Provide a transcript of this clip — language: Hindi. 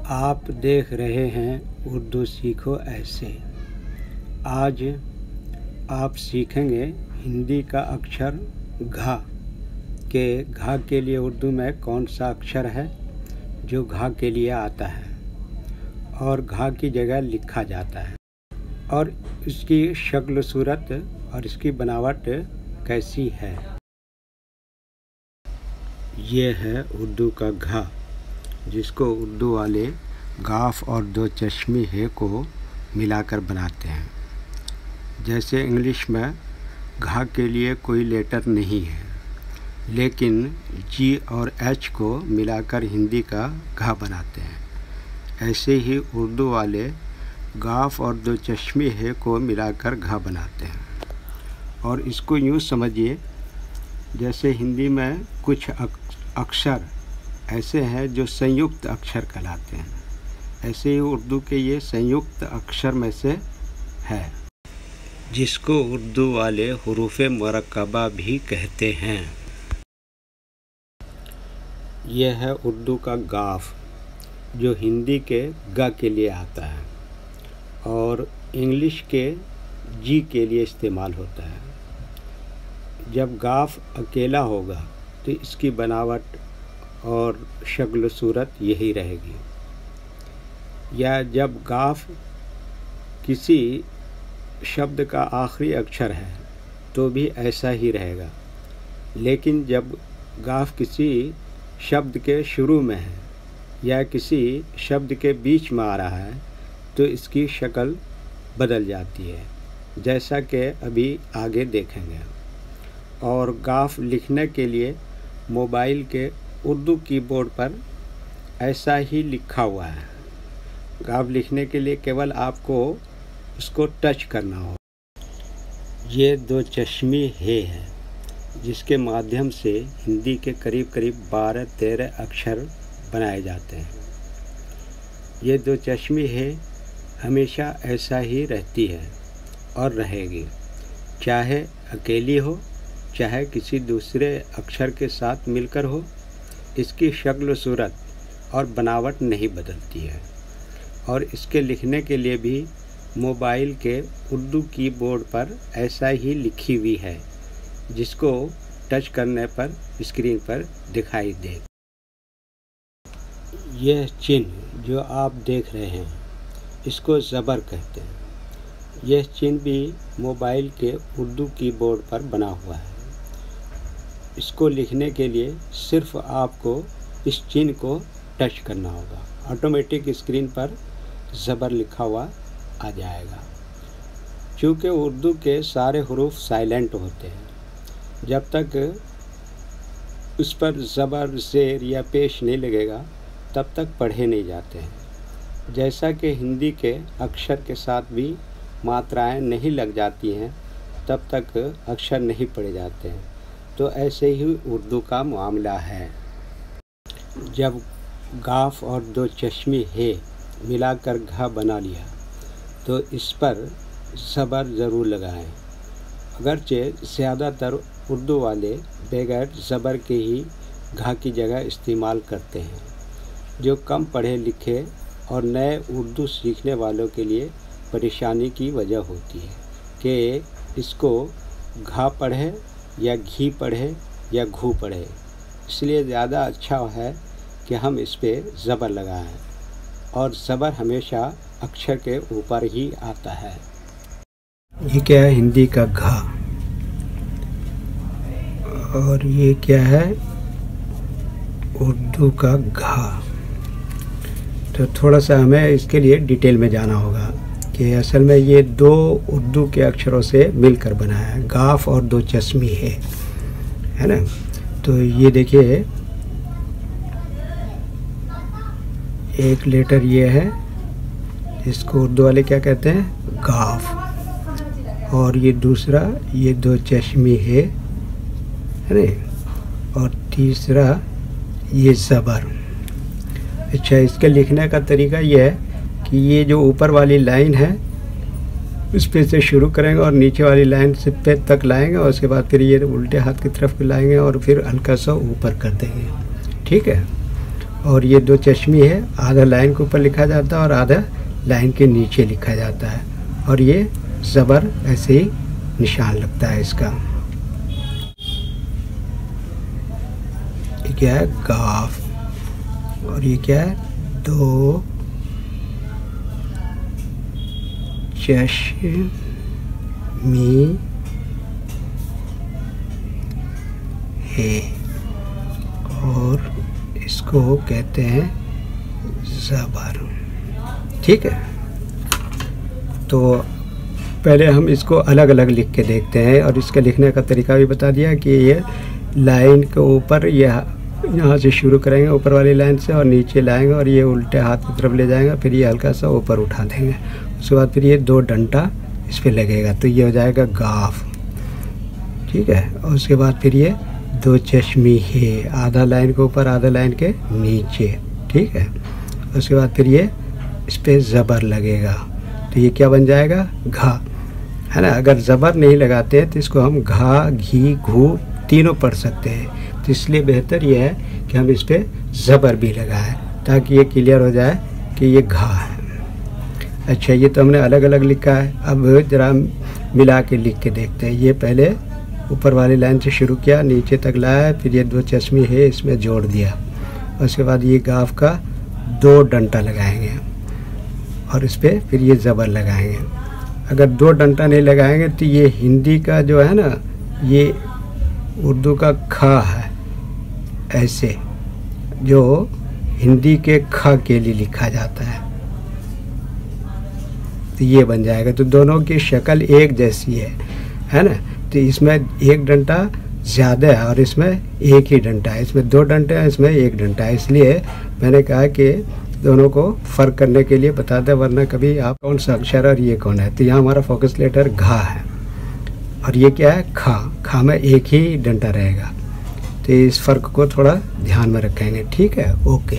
आप देख रहे हैं उर्दू सीखो ऐसे। आज आप सीखेंगे हिंदी का अक्षर घा के लिए उर्दू में कौन सा अक्षर है जो घा के लिए आता है और घा की जगह लिखा जाता है और इसकी शक्ल सूरत और इसकी बनावट कैसी है। ये है उर्दू का घा, जिसको उर्दू वाले गाफ और दो चश्मे है को मिलाकर बनाते हैं। जैसे इंग्लिश में घा के लिए कोई लेटर नहीं है, लेकिन जी और एच को मिलाकर हिंदी का घा बनाते हैं। ऐसे ही उर्दू वाले गाफ और दो चश्मे है को मिलाकर घा बनाते हैं। और इसको यूँ समझिए, जैसे हिंदी में कुछ अक्षर ऐसे हैं जो संयुक्त अक्षर कहलाते हैं, ऐसे ही उर्दू के ये संयुक्त अक्षर में से है, जिसको उर्दू वाले हुरूफ़े मुरक्कबा भी कहते हैं। यह है उर्दू का गाफ, जो हिंदी के ग के लिए आता है और इंग्लिश के जी के लिए इस्तेमाल होता है। जब गाफ अकेला होगा तो इसकी बनावट और शक्ल सूरत यही रहेगी, या जब गाफ किसी शब्द का आखिरी अक्षर है तो भी ऐसा ही रहेगा, लेकिन जब गाफ किसी शब्द के शुरू में है या किसी शब्द के बीच में आ रहा है तो इसकी शक्ल बदल जाती है, जैसा कि अभी आगे देखेंगे। और गाफ लिखने के लिए मोबाइल के उर्दू कीबोर्ड पर ऐसा ही लिखा हुआ है। गाफ लिखने के लिए केवल आपको उसको टच करना हो। ये दो चश्मे है जिसके माध्यम से हिंदी के करीब 12-13 अक्षर बनाए जाते हैं। ये दो चश्मे है हमेशा ऐसा ही रहती है और रहेगी, चाहे अकेली हो चाहे किसी दूसरे अक्षर के साथ मिलकर हो। इसकी शक्ल सूरत और बनावट नहीं बदलती है और इसके लिखने के लिए भी मोबाइल के उर्दू कीबोर्ड पर ऐसा ही लिखी हुई है, जिसको टच करने पर स्क्रीन पर दिखाई दे। यह चिन्ह जो आप देख रहे हैं इसको ज़बर कहते हैं। यह चिन्ह भी मोबाइल के उर्दू कीबोर्ड पर बना हुआ है। इसको लिखने के लिए सिर्फ आपको इस चिन्ह को टच करना होगा, ऑटोमेटिक स्क्रीन पर ज़बर लिखा हुआ आ जाएगा। चूँकि उर्दू के सारे हरूफ साइलेंट होते हैं, जब तक उस पर ज़बर ज़ेर या पेश नहीं लगेगा तब तक पढ़े नहीं जाते हैं। जैसा कि हिंदी के अक्षर के साथ भी मात्राएं नहीं लग जाती हैं तब तक अक्षर नहीं पढ़े जाते हैं, तो ऐसे ही उर्दू का मामला है। जब गाफ और दो चश्मे है मिलाकर घा बना लिया तो इस पर ज़बर ज़रूर लगाएं। अगरचे ज़्यादातर उर्दू वाले बगैर ज़बर के ही घा की जगह इस्तेमाल करते हैं, जो कम पढ़े लिखे और नए उर्दू सीखने वालों के लिए परेशानी की वजह होती है कि इसको घा पढ़े या घी पढ़े या घू पढ़े। इसलिए ज़्यादा अच्छा है कि हम इस पर ज़बर लगाएं, और ज़बर हमेशा अक्षर के ऊपर ही आता है। ये क्या है? हिंदी का घा। और ये क्या है? उर्दू का घा। तो थोड़ा सा हमें इसके लिए डिटेल में जाना होगा कि असल में ये दो उर्दू के अक्षरों से मिलकर बना है, गाफ और दो चश्मे है ना। तो ये देखिए, एक लेटर ये है, इसको उर्दू वाले क्या कहते हैं? गाफ। और ये दूसरा, ये दो चश्मे है ना। और तीसरा ये ज़बर। अच्छा, इसके लिखने का तरीका ये है कि ये जो ऊपर वाली लाइन है उस पे से शुरू करेंगे और नीचे वाली लाइन से पे तक लाएंगे, और उसके बाद फिर ये उल्टे हाथ की तरफ लाएंगे और फिर हल्का सा ऊपर कर देंगे, ठीक है। और ये दो चश्मी है, आधा लाइन के ऊपर लिखा जाता है और आधा लाइन के नीचे लिखा जाता है, और ये ज़बर ऐसे ही निशान लगता है इसका। ये क्या है? गाफ। और ये क्या है? दो चश्मी है, और इसको कहते हैं ज़बर। ठीक है, तो पहले हम इसको अलग अलग लिख के देखते हैं, और इसका लिखने का तरीका भी बता दिया कि ये लाइन के ऊपर यहाँ से शुरू करेंगे ऊपर वाली लाइन से, और नीचे लाएंगे और ये उल्टे हाथ की तरफ ले जाएंगे, फिर ये हल्का सा ऊपर उठा देंगे। उसके बाद फिर ये दो डंटा इस पर लगेगा, तो ये हो जाएगा गाफ। ठीक है, और उसके बाद फिर ये दो चश्मी है, आधा लाइन के ऊपर आधा लाइन के नीचे। ठीक है, उसके बाद फिर ये इस पर ज़बर लगेगा, तो ये क्या बन जाएगा? घा, है ना। अगर ज़बर नहीं लगाते हैं तो इसको हम घा, घी, घू तीनों पढ़ सकते हैं, तो इसलिए बेहतर ये है कि हम इस पर ज़बर भी लगाएं, ताकि ये क्लियर हो जाए कि ये घा है। अच्छा, ये तो हमने अलग अलग लिखा है, अब ज़रा मिला के लिख के देखते हैं। ये पहले ऊपर वाली लाइन से शुरू किया, नीचे तक लाया, फिर ये दो चश्मी है इसमें जोड़ दिया, उसके बाद ये गाफ का दो डंटा लगाएंगे, और इस पर फिर ये ज़बर लगाएंगे। अगर दो डंटा नहीं लगाएंगे तो ये हिंदी का जो है ना, ये उर्दू का खा है, ऐसे जो हिंदी के ख के लिए लिखा जाता है, तो ये बन जाएगा। तो दोनों की शक्ल एक जैसी है ना। तो इसमें एक डंटा ज़्यादा है और इसमें एक ही डंटा है, इसमें दो डंटे हैं, इसमें एक डंटा है। इसलिए मैंने कहा कि दोनों को फ़र्क करने के लिए बता दें, वरना कभी आप कौन सा अक्षर और ये कौन है। तो यहाँ हमारा फोकस लेटर घा है, और ये क्या है? खा। खा में एक ही डंटा रहेगा, तो इस फ़र्क को थोड़ा ध्यान में रखेंगे। ठीक है, ओके।